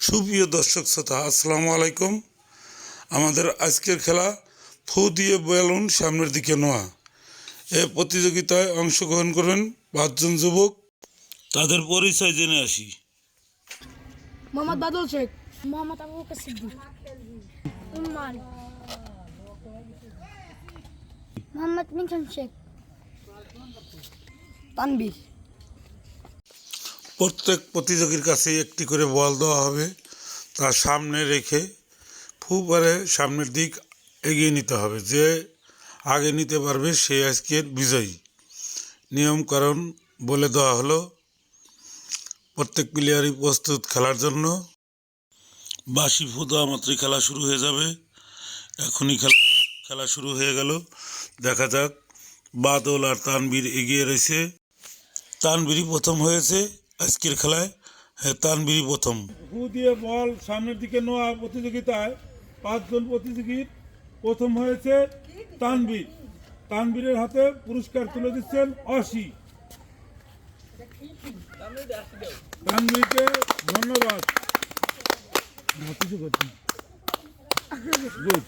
সুপ্রিয় দর্শক শ্রোতা, আসসালামু আলাইকুম। আমাদের আজকের খেলা ফু দিয়ে বেলুন সামনের দিকে নেওয়া। এ প্রতিযোগিতায় অংশগ্রহণ করবেন 5 জন যুবক। তাদের পরিচয় জেনে আসি। মোহাম্মদ বাদল শেখ, মোহাম্মদ আবু বকর সিদ্দিক, উম্মান, মোহাম্মদ মিঠুন শেখ, তানবীর। প্রত্যেক প্রতিযোগীর কাছে একটি করে বল দেওয়া হবে। তার সামনে রেখে ফু পারে সামনের দিক এগিয়ে নিতে হবে। যে আগে নিতে পারবে সে আজকের বিজয়ী। নিয়মকানুন বলে দেওয়া হলো। প্রত্যেক প্লেয়ারই প্রস্তুত খেলার জন্য। বাঁশি ফু দেওয়া মাত্রই খেলা শুরু হয়ে যাবে। এখনই খেলা শুরু হয়ে গেল। দেখা যাক, বাদল আর তানবীর এগিয়ে রয়েছে। তানবীরই প্রথম হয়েছে আজকের খেলায়। হ্যাঁ, তানবীরই প্রথম। ফু দিয়ে বল সামনের দিকে নেওয়া প্রতিযোগিতায় 5 জন প্রতিযোগীর প্রথম হয়েছে তানবীর। তানবীরের হাতে পুরস্কার তুলে দিচ্ছেন অসি। তানবীরকে ধন্যবাদ। গুড।